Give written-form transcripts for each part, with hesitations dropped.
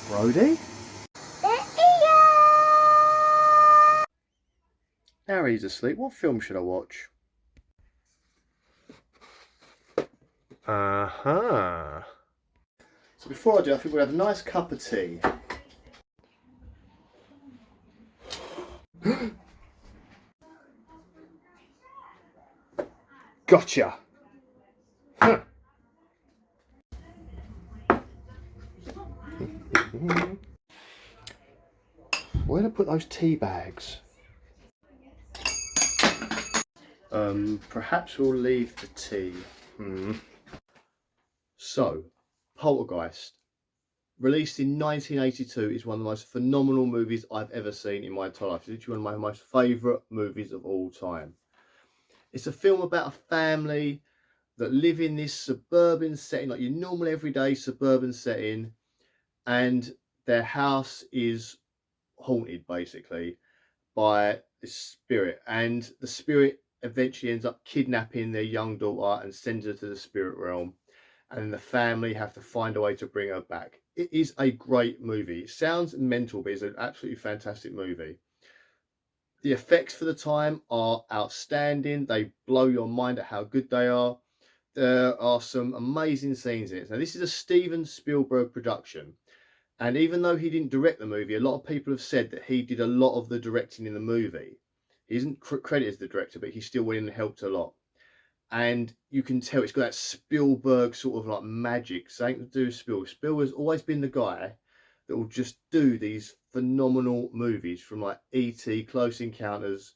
Brody? Now he's asleep. What film should I watch? Uh-huh. So before I do, I think we'll have a nice cup of tea. Gotcha! Where did I put those tea bags? Perhaps we'll leave the tea. So, Poltergeist, released in 1982, is one of the most phenomenal movies I've ever seen in my entire life. It's literally one of my most favourite movies of all time. It's a film about a family that live in this suburban setting, like your normal everyday suburban setting, and their house is haunted basically by this spirit, and the spirit eventually ends up kidnapping their young daughter and sends her to the spirit realm, and then the family have to find a way to bring her back. It is a great movie. It sounds mental, but it's an absolutely fantastic movie. The effects for the time are outstanding. They blow your mind at how good they are. There are some amazing scenes in it. Now, this is a Steven Spielberg production. And even though he didn't direct the movie, a lot of people have said that he did a lot of the directing in the movie. He isn't credited as the director, but he still went in and helped a lot. And you can tell it's got that Spielberg sort of like magic, something to do with Spielberg. Spielberg's always been the guy that will just do these phenomenal movies, from like E.T., Close Encounters,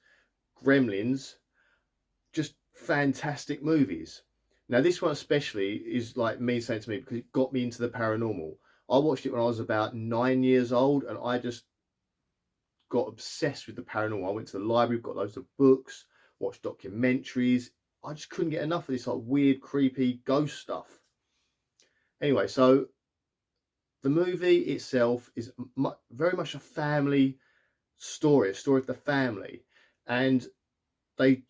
Gremlins, just fantastic movies. Now, this one especially is like me saying to me, because it got me into the paranormal. I watched it when I was about 9 years old, and I just got obsessed with the paranormal. I went to the library, got loads of books, watched documentaries. I just couldn't get enough of this like weird, creepy ghost stuff. Anyway, so the movie itself is very much a family story, a story of the family, and the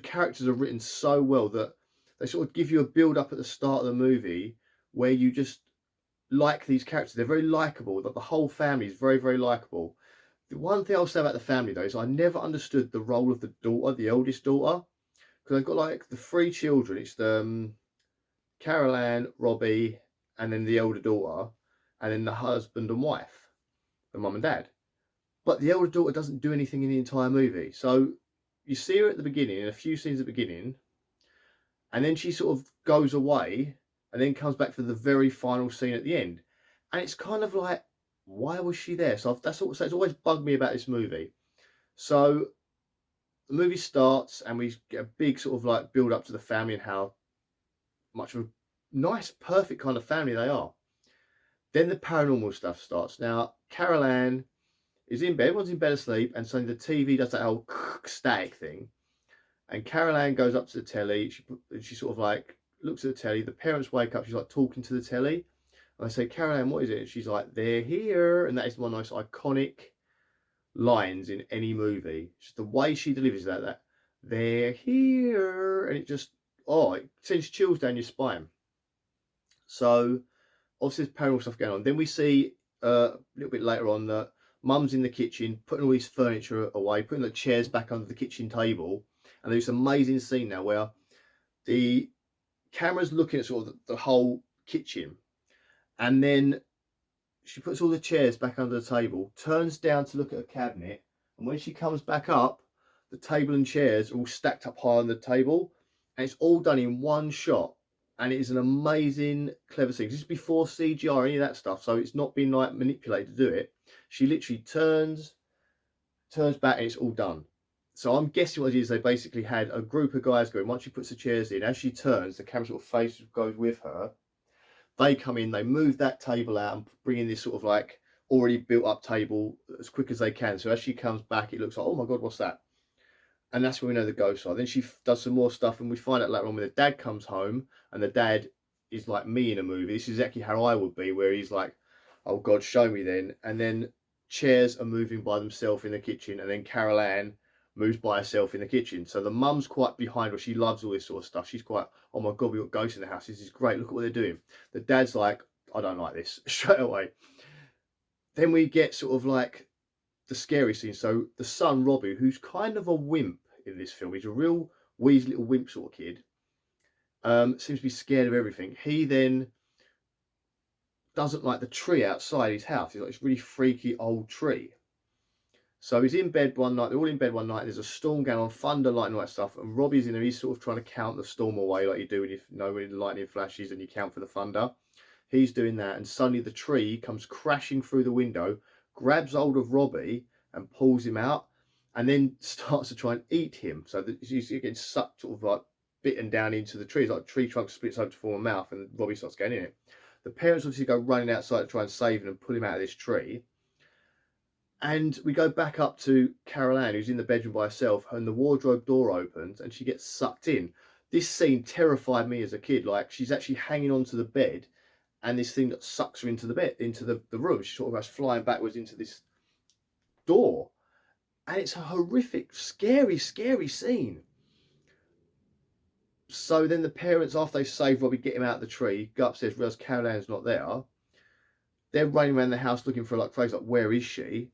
characters are written so well that they sort of give you a build up at the start of the movie where you just like these characters. They're very likable. That the whole family is very, very likable. The one thing I'll say about the family though is I never understood the role of the daughter, the eldest daughter, because they've got like the three children. It's the Carol Ann, Robbie, and then the elder daughter, and then the husband and wife, the mum and dad. But the elder daughter doesn't do anything in the entire movie. So you see her at the beginning, in a few scenes at the beginning, and then she sort of goes away and then comes back for the very final scene at the end. And it's kind of like, why was she there? So that's also, it's always bugged me about this movie. So the movie starts and we get a big sort of like build up to the family and how much of a nice, perfect kind of family they are. Then the paranormal stuff starts. Now, Carol Ann is in bed, everyone's in bed asleep, and suddenly the TV does that whole static thing. And Carol Ann goes up to the telly. She sort of like looks at the telly. The parents wake up. She's like talking to the telly. And I say, Carol Ann, what is it? And she's like, they're here. And that is one of the most iconic lines in any movie. Just the way she delivers that they're here. And it just, oh, it sends chills down your spine. So obviously there's paranormal stuff going on. Then we see a little bit later on that mum's in the kitchen putting all this furniture away, putting the chairs back under the kitchen table. And there's this amazing scene now where the camera's looking at sort of the whole kitchen, and then she puts all the chairs back under the table, turns down to look at a cabinet, and when she comes back up, the table and chairs are all stacked up high on the table, and it's all done in one shot. And it is an amazing, clever scene. This is before CGI or any of that stuff, so it's not been like manipulated to do it. She literally turns back, and it's all done. So I'm guessing what it is, they basically had a group of guys going, once she puts the chairs in, as she turns, the camera sort of face goes with her. They come in, they move that table out and bring in this sort of like already built up table as quick as they can. So as she comes back, it looks like, oh my God, what's that? And that's when we know the ghosts are. Then she does some more stuff, and we find out later on when the dad comes home, and the dad is like me in a movie. This is exactly how I would be, where he's like, oh God, show me then. And then chairs are moving by themselves in the kitchen, and then Carol Ann moves by herself in the kitchen. So the mum's quite behind her. She loves all this sort of stuff. She's quite, oh my God, we've got ghosts in the house. This is great. Look at what they're doing. The dad's like, I don't like this straight away. Then we get sort of like the scary scene. So the son, Robbie, who's kind of a wimp in this film, he's a real wheezy little wimp sort of kid. Seems to be scared of everything. He then doesn't like the tree outside his house. He's like this really freaky old tree. So he's in bed one night. They're all in bed one night. There's a storm going on, thunder, lightning, all that stuff. And Robbie's in there. He's sort of trying to count the storm away, like you do when you know when the lightning flashes and you count for the thunder. He's doing that, and suddenly the tree comes crashing through the window, grabs hold of Robbie and pulls him out, and then starts to try and eat him. So that he's getting sucked, sort of like bitten down into the tree. It's like a tree trunk splits open to form a mouth, and Robbie starts getting in it. The parents obviously go running outside to try and save him and pull him out of this tree. And we go back up to Carol Ann, who's in the bedroom by herself, and the wardrobe door opens and she gets sucked in. This scene terrified me as a kid. Like, she's actually hanging onto the bed, and this thing that sucks her into the bed, into the room. She sort of goes flying backwards into this door. And it's a horrific, scary, scary scene. So then the parents, after they save Robbie, get him out of the tree, go upstairs, realise Carol Ann's not there. They're running around the house looking for her like crazy, like, where is she?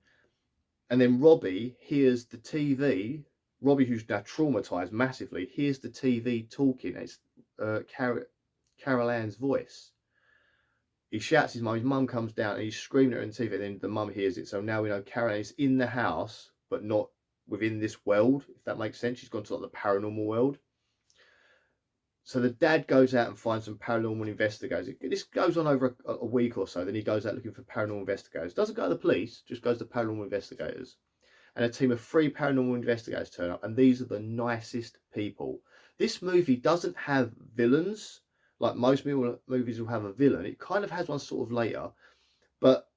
And then Robbie hears the TV. Robbie, who's now traumatized massively, hears the TV talking. It's Carol Ann's voice. He shouts his mum. His mum comes down and he's screaming at her on TV. And then the mum hears it. So now we know Carol Ann is in the house, but not within this world, if that makes sense. She's gone to like the paranormal world. So the dad goes out and finds some paranormal investigators. This goes on over a week or so. Then he goes out looking for paranormal investigators. Doesn't go to the police, just goes to paranormal investigators. And a team of 3 paranormal investigators turn up. And these are the nicest people. This movie doesn't have villains. Like most movies will have a villain. It kind of has one sort of later. But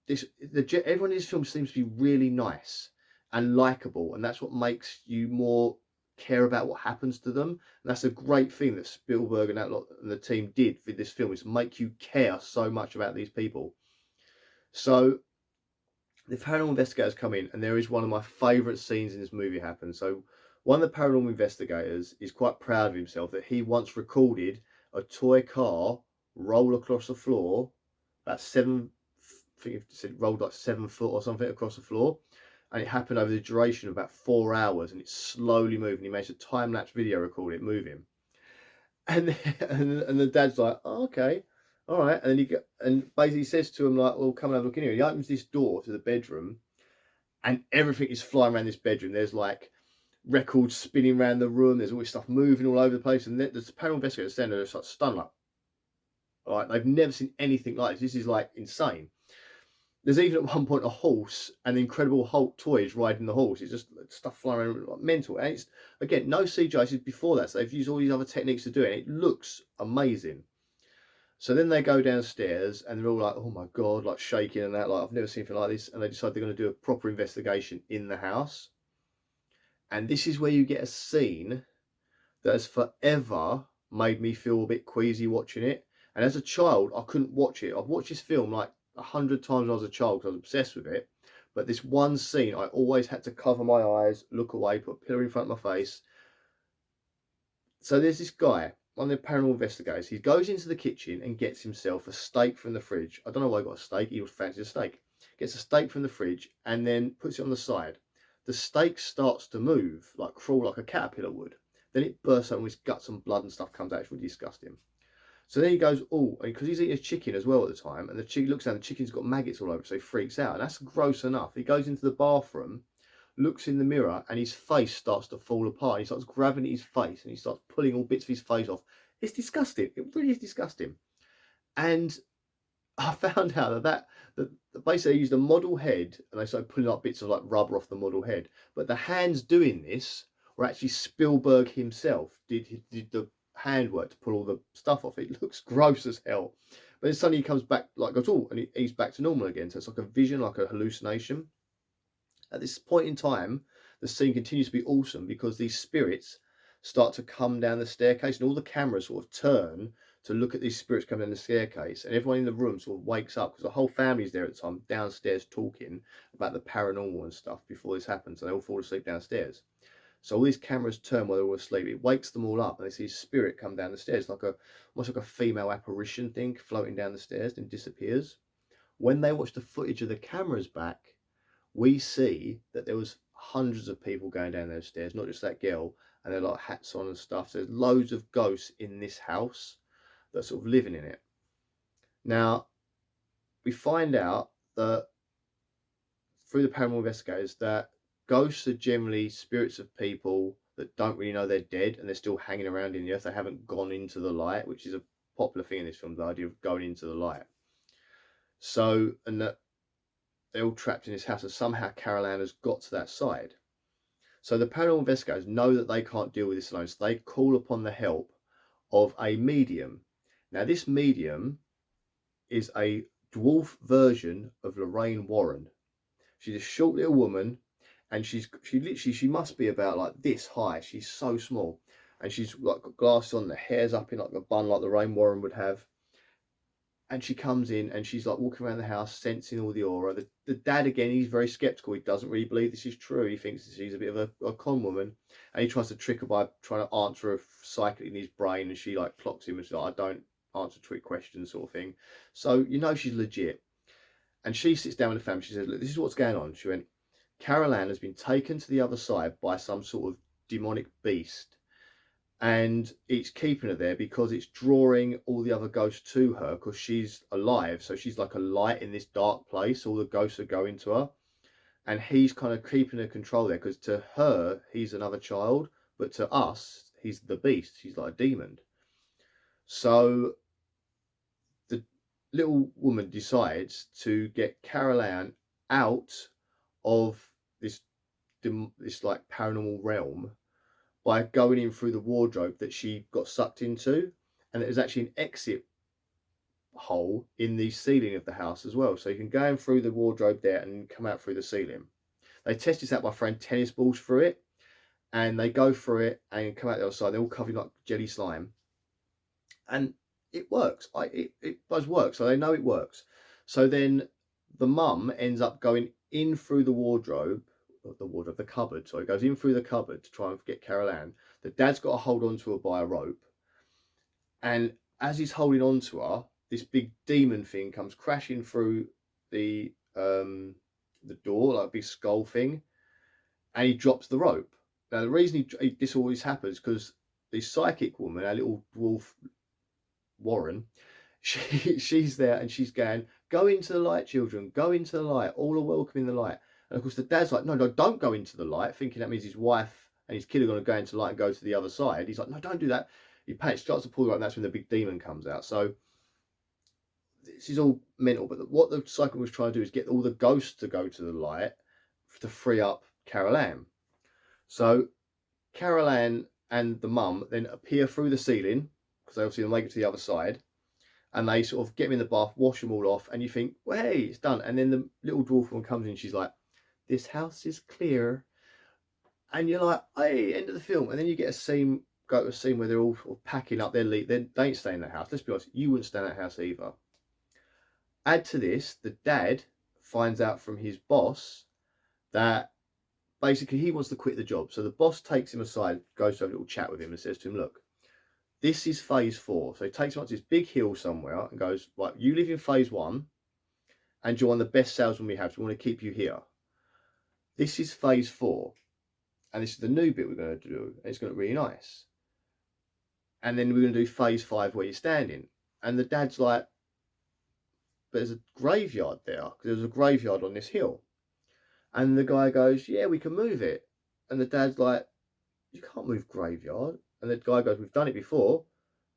everyone in this film seems to be really nice and likable. And that's what makes you more care about what happens to them. And that's a great thing that Spielberg and that lot and the team did for this film, is make you care so much about these people. So the paranormal investigators come in, and there is one of my favorite scenes in this movie happens. So one of the paranormal investigators is quite proud of himself that he once recorded a toy car roll across the floor about 7, I think it said rolled like 7 foot or something across the floor. And it happened over the duration of about 4 hours, and it's slowly moving. He makes a time-lapse video record it moving, and the dad's like, oh, okay, all right. And then and basically says to him like, well, come and have a look in here. He opens this door to the bedroom, and everything is flying around this bedroom. There's like records spinning around the room. There's all this stuff moving all over the place, and there's paranormal investigators standing there, just like stunned, like, all right, they've never seen anything like this. This is like insane. There's even at one point a horse and the Incredible Hulk toys riding the horse. It's just stuff flying around, like mental. And it's, again, no CGI. This is before that. So they've used all these other techniques to do it. And it looks amazing. So then they go downstairs and they're all like, oh my God, like shaking and that. Like, I've never seen anything like this. And they decide they're going to do a proper investigation in the house. And this is where you get a scene that has forever made me feel a bit queasy watching it. And as a child, I couldn't watch it. I've watched this film like 100 times when I was a child because I was obsessed with it. But this one scene, I always had to cover my eyes, look away, put a pillow in front of my face. So there's this guy, one of the paranormal investigators. He goes into the kitchen and gets himself a steak from the fridge. I don't know why he got a steak. He was fancy a steak. Gets a steak from the fridge and then puts it on the side. The steak starts to move, like crawl like a caterpillar would. Then it bursts open with guts and blood and stuff comes out. It's really disgusting. So then he goes, oh, because he's eating a chicken as well at the time, and the chicken looks down, the chicken's got maggots all over, so he freaks out. And that's gross enough. He goes into the bathroom, looks in the mirror, and his face starts to fall apart. He starts grabbing at his face, and he starts pulling all bits of his face off. It's disgusting. It really is disgusting. And I found out that basically they used a model head, and they started pulling up bits of like rubber off the model head. But the hands doing this were actually Spielberg himself. Did the handwork to pull all the stuff off. It looks gross as hell, but then suddenly he comes back like at all, and he's back to normal again. So it's like a vision, like a hallucination. At this point in time, the scene continues to be awesome because these spirits start to come down the staircase, and all the cameras sort of turn to look at these spirits coming down the staircase, and everyone in the room sort of wakes up because the whole family's there at the time downstairs talking about the paranormal and stuff before this happens, and they all fall asleep downstairs. So all these cameras turn while they're all asleep. It wakes them all up, and they see his spirit come down the stairs, almost like a female apparition thing floating down the stairs, and disappears. When they watch the footage of the cameras back, we see that there was hundreds of people going down those stairs, not just that girl, and they're like hats on and stuff. So there's loads of ghosts in this house that are sort of living in it. Now, we find out that through the paranormal investigators that ghosts are generally spirits of people that don't really know they're dead and they're still hanging around in the earth. They haven't gone into the light, which is a popular thing in this film, the idea of going into the light. So, and that they're all trapped in this house, and somehow Carol Ann has got to that side. So the paranormal investigators know that they can't deal with this alone, so they call upon the help of a medium. Now, this medium is a dwarf version of Lorraine Warren. She's a short little woman, and she must be about like this high. She's so small, and she's like got glasses on, the hair's up in like a bun like Lorraine Warren would have. And she comes in and she's like walking around the house, sensing all the aura. The dad, again, he's very skeptical. He doesn't really believe this is true. He thinks she's a bit of a con woman, and he tries to trick her by trying to answer her psychically in his brain, and she like clocks him and she's like, I don't answer trick questions, sort of thing. So you know she's legit. And she sits down with the family. She says, look, this is what's going on. She went, Carol Ann has been taken to the other side by some sort of demonic beast, and it's keeping her there because it's drawing all the other ghosts to her because she's alive. So she's like a light in this dark place. All the ghosts are going to her, and he's kind of keeping her control there because to her he's another child, but to us he's the beast. He's like a demon. So the little woman decides to get Carol Ann out of this like paranormal realm by going in through the wardrobe that she got sucked into, and there's actually an exit hole in the ceiling of the house as well, so you can go in through the wardrobe there and come out through the ceiling. They test this out by throwing tennis balls through it, and they go through it and come out the other side. They're all covered in like jelly slime, and it works. It does work, so they know it works. So then the mum ends up going in through the cupboard. So he goes in through the cupboard to try and get Carol Ann. The dad's got to hold on to her by a rope, and as he's holding on to her, this big demon thing comes crashing through the door, like a big skull thing, and he drops the rope. Now the reason this always happens because the psychic woman, our little dwarf Warren, she's there and she's going, go into the light, children, go into the light, all are welcome in the light. And of course the dad's like, no, don't go into the light, thinking that means his wife and his kid are going to go into the light and go to the other side. He's like, no, don't do that. He panics, starts to pull the rope, and that's when the big demon comes out. So this is all mental, but what the psychic was trying to do is get all the ghosts to go to the light to free up Carol Ann. So Carol Ann and the mum then appear through the ceiling, because they obviously make it to the other side, and they sort of get them in the bath, wash them all off, and you think, well, hey, it's done. And then the little dwarf one comes in, she's like, this house is clear. And you're like, hey, end of the film. And then you get go to a scene where they're all sort of packing up their leave. They ain't staying in that house. Let's be honest, you wouldn't stay in that house either. Add to this, the dad finds out from his boss that basically he wants to quit the job. So the boss takes him aside, goes to have a little chat with him and says to him, look, this is phase 4. So he takes him up to this big hill somewhere and goes, right, you live in phase 1 and you're one of the best salesmen we have, so we want to keep you here. This is phase 4. And this is the new bit we're going to do. It's going to look really nice. And then we're going to do phase 5 where you're standing. And the dad's like, but there's a graveyard there, because there's a graveyard on this hill. And the guy goes, yeah, we can move it. And the dad's like, you can't move graveyard. And the guy goes, we've done it before.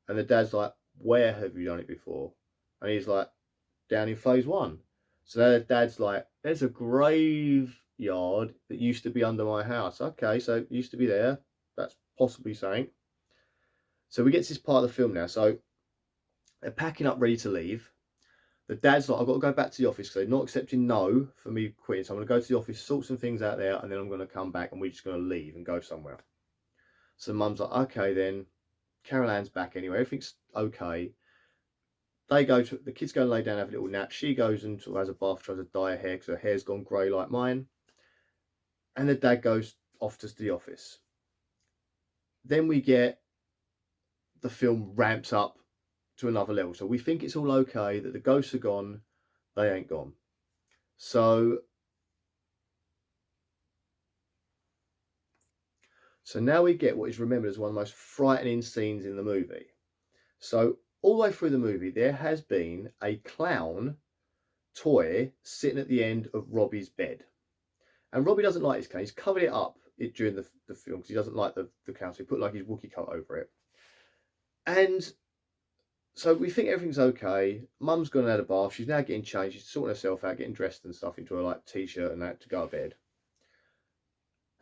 And the dad's like, where have you done it before? And he's like, down in phase 1. So the dad's like, there's a graveyard that used to be under my house. Okay, so it used to be there. That's possibly something. So we get to this part of the film now. So they're packing up, ready to leave. The dad's like, I've got to go back to the office because they're not accepting no for me quitting. So I'm going to go to the office, sort some things out there, and then I'm going to come back and we're just going to leave and go somewhere. So mum's like, okay then. Carol Ann's back anyway. Everything's okay. The kids go and lay down, have a little nap. She goes and sort of has a bath, tries to dye her hair because her hair's gone grey like mine. And the dad goes off to the office. Then we get the film ramps up to another level. So we think it's all okay, that the ghosts are gone, they ain't gone. So now we get what is remembered as one of the most frightening scenes in the movie. So all the way through the movie, there has been a clown toy sitting at the end of Robbie's bed. And Robbie doesn't like his clown. He's covered it up during the film because he doesn't like the clown. So he put like his Wookiee coat over it. And so we think everything's okay. Mum's gone and had a bath. She's now getting changed. She's sorting herself out, getting dressed and stuff into a like t-shirt and that to go to bed.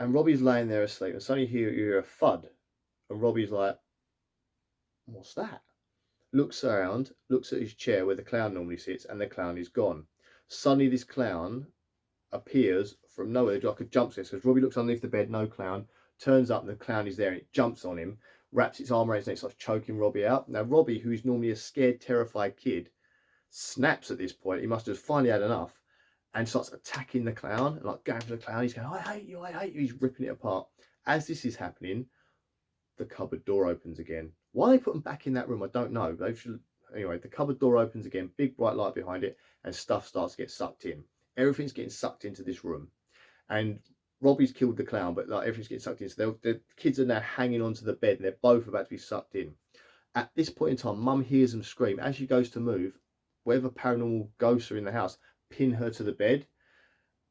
And Robbie's laying there asleep. And suddenly you hear a thud. And Robbie's like, what's that? Looks around, looks at his chair where the clown normally sits, and the clown is gone. Suddenly this clown appears from nowhere, like a jump scare. So Robbie looks underneath the bed, no clown, turns up and the clown is there and it jumps on him, wraps its arm around his neck, starts choking Robbie out. Now Robbie, who is normally a scared, terrified kid, snaps at this point. He must have finally had enough and starts attacking the clown and like going for the clown. He's going, I hate you, I hate you. He's ripping it apart. As this is happening, the cupboard door opens again. Why they put them back in that room, I don't know. They should... Anyway, the cupboard door opens again, big bright light behind it, and stuff starts to get sucked in. Everything's getting sucked into this room. And Robbie's killed the clown, but like everything's getting sucked in. So the kids are now hanging onto the bed and they're both about to be sucked in. At this point in time, Mum hears them scream. As she goes to move, whatever paranormal ghosts are in the house pin her to the bed,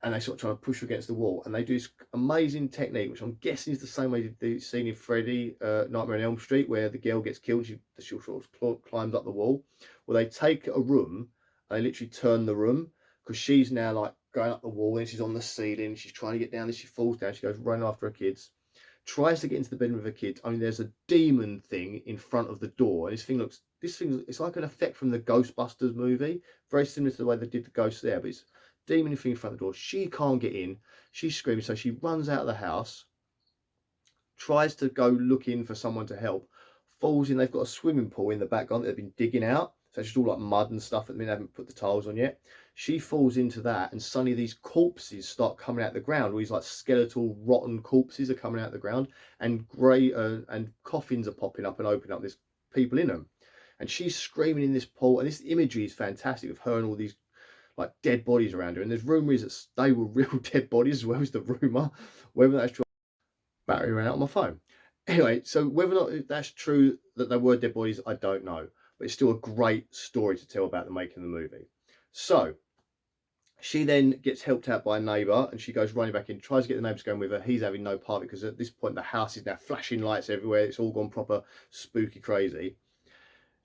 and they sort of try to push her against the wall. And they do this amazing technique, which I'm guessing is the same way the scene in Freddy, Nightmare on Elm Street, where the girl gets killed, she sort of climbs up the wall. Well, they take a room, and they literally turn the room, because she's now like going up the wall, and she's on the ceiling, she's trying to get down, and she falls down, she goes running after her kids, tries to get into the bedroom with her kids. I mean, there's a demon thing in front of the door, and this thing, it's like an effect from the Ghostbusters movie, very similar to the way they did the ghosts there, but it's demon thing in front of the door. She can't get in. She's screaming, so she runs out of the house, tries to go looking for someone to help, falls in. They've got a swimming pool in the back garden that they've been digging out, so it's just all like mud and stuff that they haven't put the tiles on yet. She falls into that, and suddenly these corpses start coming out of the ground. All these like skeletal, rotten corpses are coming out of the ground, and grey and coffins are popping up and opening up. There's people in them, and she's screaming in this pool. And this imagery is fantastic of her and all these like dead bodies around her. And there's rumours that they were real dead bodies as well as the rumour. Whether that's true, battery ran out on my phone. Anyway, so whether or not that's true that they were dead bodies, I don't know. But it's still a great story to tell about the making of the movie. So she then gets helped out by a neighbour, and she goes running back in, tries to get the neighbours going with her. He's having no part because at this point the house is now flashing lights everywhere. It's all gone proper spooky crazy.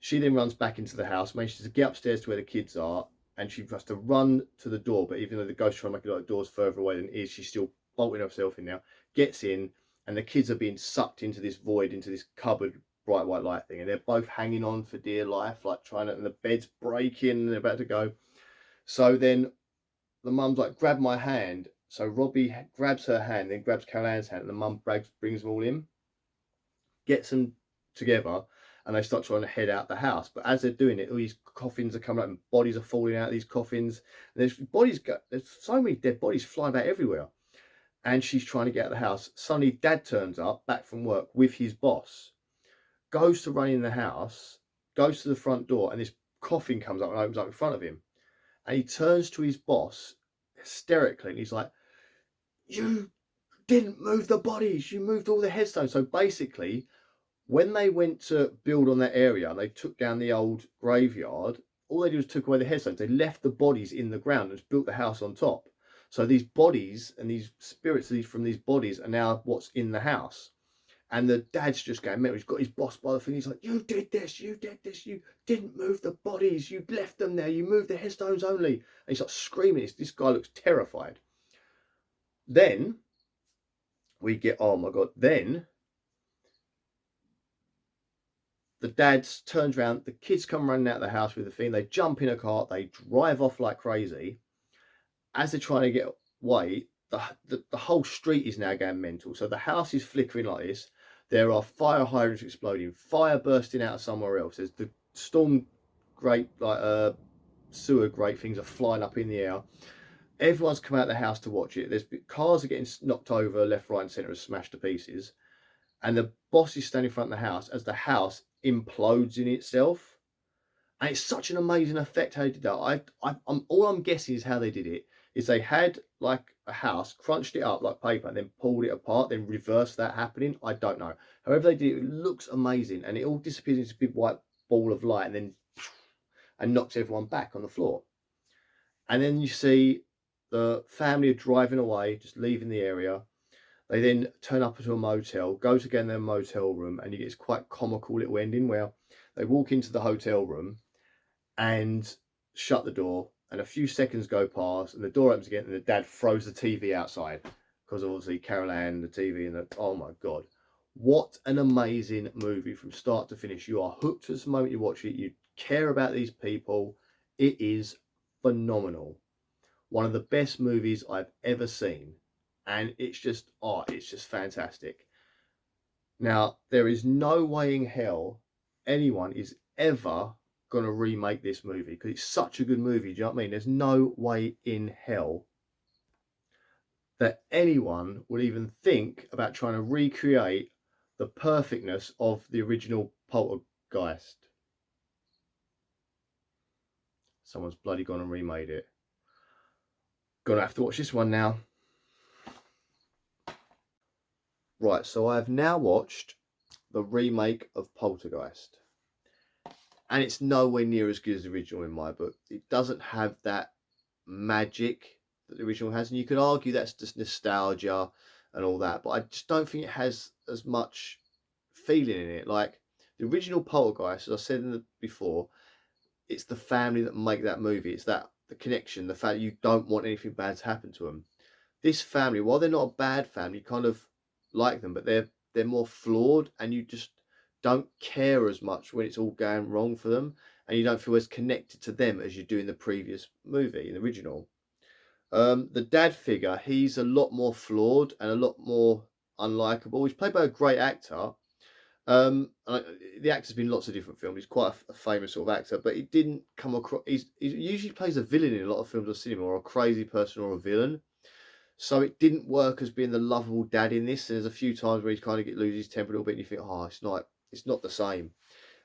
She then runs back into the house, manages to get upstairs to where the kids are, and she has to run to the door. But even though the ghost trying to make it like the door's further away than it is, she's still bolting herself in now, gets in, and the kids are being sucked into this void, into this cupboard bright white light thing. And they're both hanging on for dear life, like trying to, and the bed's breaking and they're about to go. So then the mum's like, grab my hand. So Robbie grabs her hand, then grabs Carolan's hand, and the mum brings them all in, gets them together, and they start trying to head out the house. But as they're doing it, all these coffins are coming up and bodies are falling out of these coffins. And there's so many dead bodies flying about everywhere. And she's trying to get out of the house. Suddenly Dad turns up back from work with his boss, goes to run in the house, goes to the front door, and this coffin comes up and opens up in front of him. And he turns to his boss hysterically, and he's like, you didn't move the bodies, you moved all the headstones. So basically, when they went to build on that area and they took down the old graveyard, all they did was took away the headstones. They left the bodies in the ground and built the house on top. So these bodies and these spirits from these bodies are now what's in the house. And the dad's just going mental. He's got his boss by the thing. He's like, you did this, you didn't move the bodies, you left them there, you moved the headstones only. And he starts screaming. This guy looks terrified. Then we get, oh my God, then the dad turns around, the kids come running out of the house with the thing, they jump in a car, they drive off like crazy. As they're trying to get away, the whole street is now going mental. So the house is flickering like this. There are fire hydrants exploding, fire bursting out of somewhere else. There's the storm grate, like sewer grate things are flying up in the air. Everyone's come out of the house to watch it. There's cars are getting knocked over left, right, and centre, and smashed to pieces. and the boss is standing in front of the house as the house implodes in itself. And it's such an amazing effect how they did that. All I'm guessing is how they did it is they had like a house, crunched it up like paper, and then pulled it apart, then reversed that happening. I don't know. However they did it, it looks amazing, and it all disappears into a big white ball of light, and then knocks everyone back on the floor. And then you see the family are driving away, just leaving the area. They then turn up to a motel, go to get in their motel room, and you get this quite comical little ending where they walk into the hotel room and shut the door, and a few seconds go past, and the door opens again, and the dad throws the TV outside because obviously Carol Ann, the TV, and oh my god, what an amazing movie from start to finish! You are hooked at the moment you watch it. You care about these people. It is phenomenal. One of the best movies I've ever seen, and it's just fantastic. Now, there is no way in hell anyone is ever going to remake this movie because it's such a good movie. Do you know what I mean? There's no way in hell that anyone would even think about trying to recreate the perfectness of the original Poltergeist. Someone's bloody gone and remade it. Gonna have to watch this one now. Right, so I've now watched the remake of Poltergeist. And it's nowhere near as good as the original in my book. It doesn't have that magic that the original has. And you could argue that's just nostalgia and all that. But I just don't think it has as much feeling in it. Like the original Poltergeist, as I said before, it's the family that make that movie. It's that the connection, the fact that you don't want anything bad to happen to them. This family, while they're not a bad family, you kind of like them, but they're more flawed, and you just don't care as much when it's all going wrong for them, and you don't feel as connected to them as you do in the previous movie, in the original. The dad figure, he's a lot more flawed and a lot more unlikable. He's played by a great actor. The actor's been in lots of different films. He's quite a famous sort of actor, but he didn't come across. He usually plays a villain in a lot of films or cinema, or a crazy person or a villain. So it didn't work as being the lovable dad in this. There's a few times where he's kind of loses his temper a little bit, and you think, oh, it's not the same.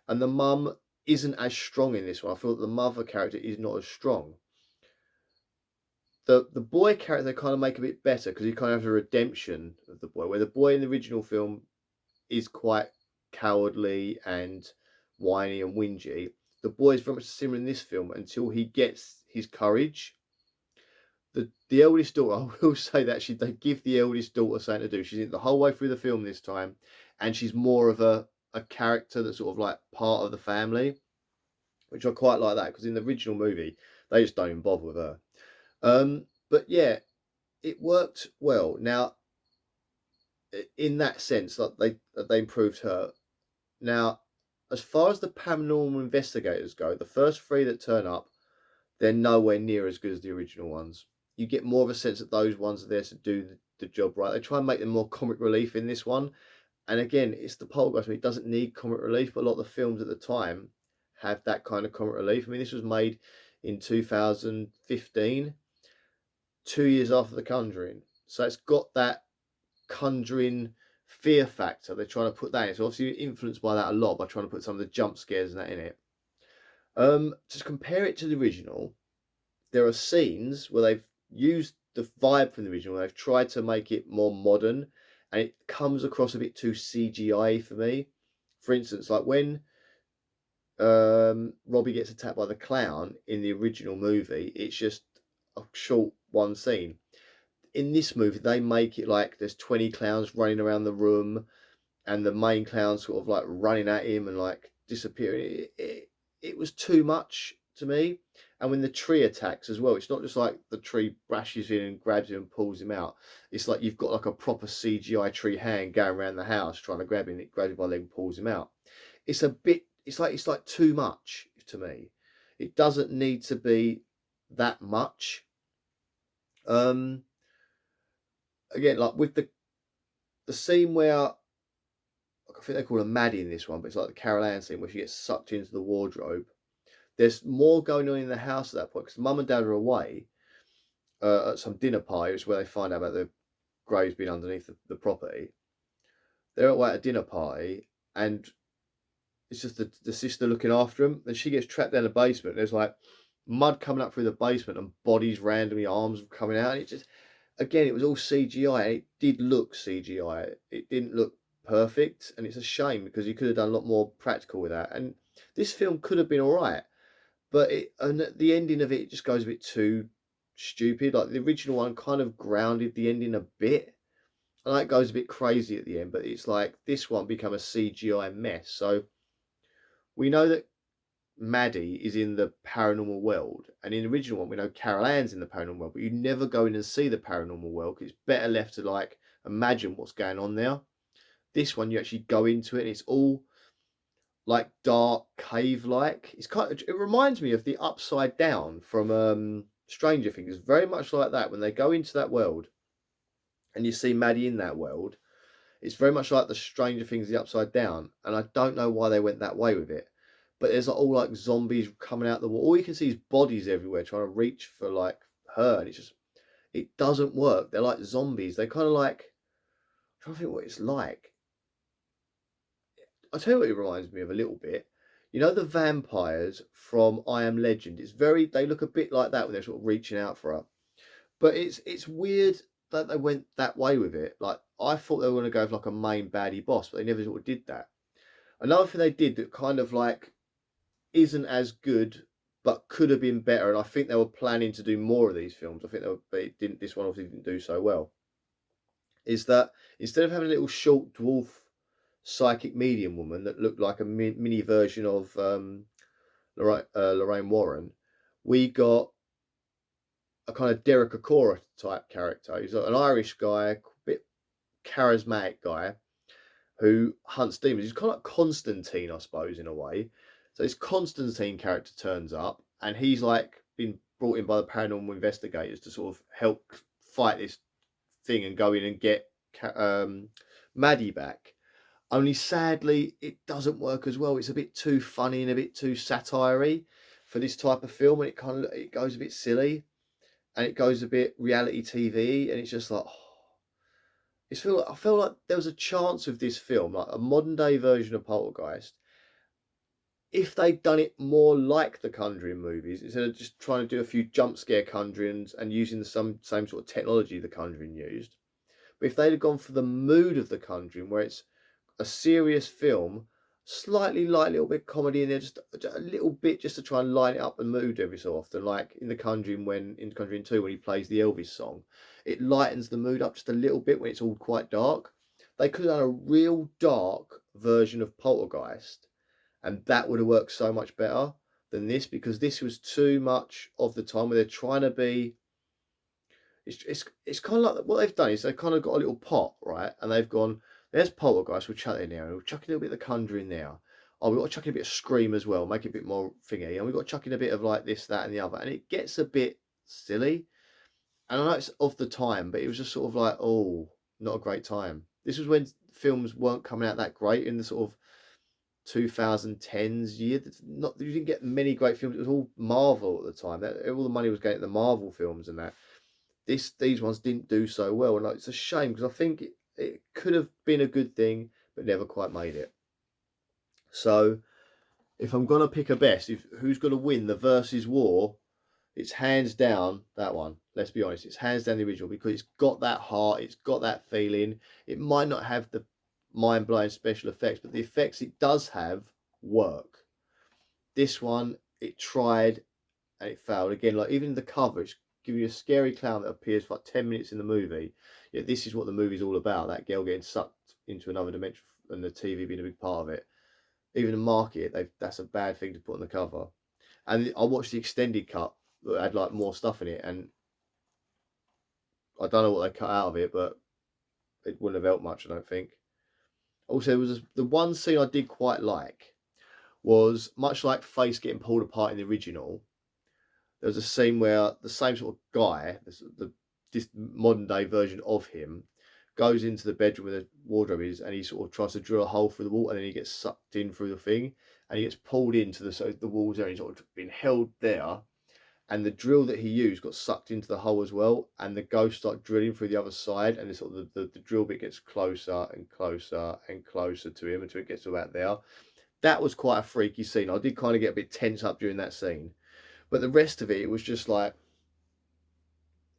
And the mum isn't as strong in this one. I feel that the mother character is not as strong. The boy character they kind of make a bit better because he kind of has a redemption of the boy, where the boy in the original film is quite cowardly and whiny and whingy. The boy is very much similar in this film until he gets his courage. The eldest daughter, I will say that they give the eldest daughter something to do. She's in the whole way through the film this time, and she's more of a character that's sort of like part of the family, which I quite like that because in the original movie they just don't even bother with her. But yeah, it worked well. Now, in that sense, like they improved her. Now, as far as the paranormal investigators go, the first three that turn up, they're nowhere near as good as the original ones. You get more of a sense that those ones are there to do the job right. They try and make them more comic relief in this one. And again, it's the Poltergeist. It doesn't need comic relief, but a lot of the films at the time have that kind of comic relief. I mean, this was made in 2015, 2 years after The Conjuring. So it's got that Conjuring fear factor. They're trying to put that in. So obviously influenced by that a lot by trying to put some of the jump scares and that in it. To compare it to the original, there are scenes where they've used the vibe from the original, they've tried to make it more modern, and it comes across a bit too CGI for me. For instance, like when Robbie gets attacked by the clown in the original movie, it's just a short one scene. In this movie, they make it like there's 20 clowns running around the room, and the main clown sort of like running at him and like disappearing. It was too much to me. And when the tree attacks as well, it's not just like the tree bashes in and grabs him and pulls him out. It's like you've got like a proper CGI tree hand going around the house trying to grab him. It grabs him by the leg and pulls him out. It's a bit. It's like too much to me. It doesn't need to be that much. Again, like with the scene where I think they call her Maddie in this one, but it's like the Carol Ann scene where she gets sucked into the wardrobe. There's more going on in the house at that point because mum and dad are away at some dinner party, which is where they find out about the graves being underneath the property. they're at a dinner party, and it's just the sister looking after him, and she gets trapped down the basement. There's like mud coming up through the basement and bodies randomly, arms coming out. And it just, again, it was all CGI. And it did look CGI. It didn't look perfect, and it's a shame because you could have done a lot more practical with that. And this film could have been all right, but the ending of it just goes a bit too stupid. Like the original one kind of grounded the ending a bit. And that goes a bit crazy at the end, but it's like this one become a CGI mess. So we know that Maddie is in the paranormal world, and in the original one, we know Carol Ann's in the paranormal world, but you never go in and see the paranormal world because it's better left to like imagine what's going on there. This one, you actually go into it, and it's all like dark cave-like. It's kind of, it reminds me of the Upside Down from Stranger Things. It's very much like that when they go into that world, and you see Maddie in that world. It's very much like the Stranger Things, the Upside Down, and I don't know why they went that way with it. But there's all like zombies coming out the wall. All you can see is bodies everywhere trying to reach for like her, and it's just, it doesn't work. They're like zombies. They kind of like, I'm trying to think what it's like. I'll tell you what it reminds me of a little bit. You know the vampires from I Am Legend. It's very, they look a bit like that when they're sort of reaching out for her. But it's weird that they went that way with it. Like I thought they were going to go with like a main baddie boss, but they never sort of did that. Another thing they did that kind of like isn't as good, but could have been better, and I think they were planning to do more of these films. I think they were, but it didn't. This one obviously didn't do so well. Is that instead of having a little short dwarf psychic medium woman that looked like a mini version of Lorraine Warren, we got a kind of Derek Acora type character. He's an Irish guy, a bit charismatic guy who hunts demons. He's kind of like Constantine, I suppose, in a way. So this Constantine character turns up, and he's like been brought in by the paranormal investigators to sort of help fight this thing and go in and get Maddie back. Only sadly, it doesn't work as well. It's a bit too funny and a bit too satire-y for this type of film, and it goes a bit silly, and it goes a bit reality TV, and it's just like, I feel like there was a chance with this film, like a modern day version of Poltergeist, if they'd done it more like the Conjuring movies, instead of just trying to do a few jump scare Conjurings and using the same sort of technology the Conjuring used. But if they'd have gone for the mood of the Conjuring, where it's a serious film, slightly light little bit comedy in there, just a little bit, just to try and lighten it up and mood every so often, like in the Conjuring, when in Conjuring 2 when he plays the Elvis song, it lightens the mood up just a little bit when it's all quite dark. They could have done a real dark version of Poltergeist, and that would have worked so much better than this, because this was too much of the time where they're trying to be. It's kind of like what they've done is they've kind of got a little pot, right, and they've gone, there's Poltergeist, we'll chuck it in there, and we'll chuck a little bit of the Conjuring there. Oh, we've got to chuck in a bit of Scream as well, make it a bit more thingy, and we've got to chuck in a bit of like this, that, and the other, and it gets a bit silly. And I know it's of the time, but it was just sort of like, oh, not a great time. This was when films weren't coming out that great in the sort of 2010s year. Not, you didn't get many great films. It was all Marvel at the time. All the money was going to the Marvel films and that. These ones didn't do so well, and like, it's a shame because I think it could have been a good thing, but never quite made it. So if I'm gonna pick a best, who's gonna win the versus war, it's hands down that one. Let's be honest, it's hands down the original, because it's got that heart, it's got that feeling. It might not have the mind-blowing special effects, but the effects it does have work. This one, it tried and it failed again. Like even the cover, it's giving you a scary clown that appears for like 10 minutes in the movie. Yeah, this is what the movie's all about, that girl getting sucked into another dimension and the TV being a big part of it. Even to market it, that's a bad thing to put on the cover. And I watched the extended cut that had like more stuff in it, and I don't know what they cut out of it, but it wouldn't have helped much, I don't think. Also, there was the one scene I did quite like was, much like Face getting pulled apart in the original, there was a scene where the same sort of guy, this modern day version of him, goes into the bedroom where the wardrobe is, and he sort of tries to drill a hole through the wall, and then he gets sucked in through the thing, and he gets pulled into the walls there, and he's sort of been held there, and the drill that he used got sucked into the hole as well, and the ghost started drilling through the other side, and sort of the drill bit gets closer and closer and closer to him until it gets to about there. That was quite a freaky scene. I did kind of get a bit tense up during that scene, but the rest of it was just like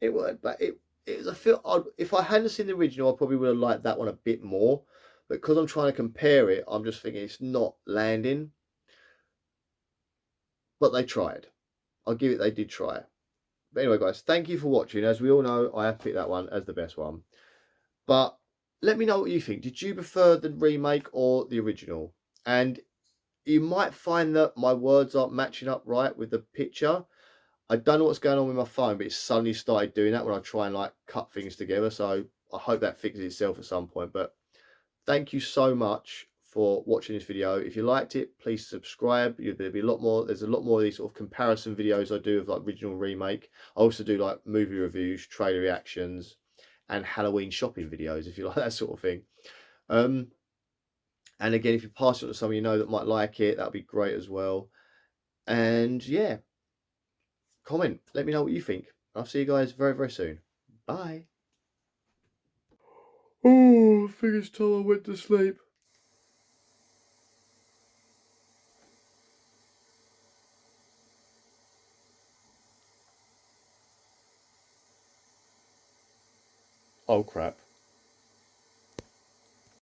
it was. But it was a feel. If I hadn't seen the original, I probably would have liked that one a bit more. But because I'm trying to compare it, I'm just thinking it's not landing. But they tried. I'll give it. They did try. But anyway, guys, thank you for watching. As we all know, I have picked that one as the best one. But let me know what you think. Did you prefer the remake or the original? And you might find that my words aren't matching up right with the picture. I don't know what's going on with my phone, but it suddenly started doing that when I try and like cut things together. So I hope that fixes itself at some point. But thank you so much for watching this video. If you liked it, please subscribe. There'll be a lot more. There's a lot more of these sort of comparison videos I do of like original remake. I also do like movie reviews, trailer reactions, and Halloween shopping videos if you like that sort of thing. And again, if you pass it on to someone you know that might like it, that'd be great as well. And yeah, comment. Let me know what you think. I'll see you guys very, very soon. Bye. Oh, I think it's time I went to sleep. Oh crap.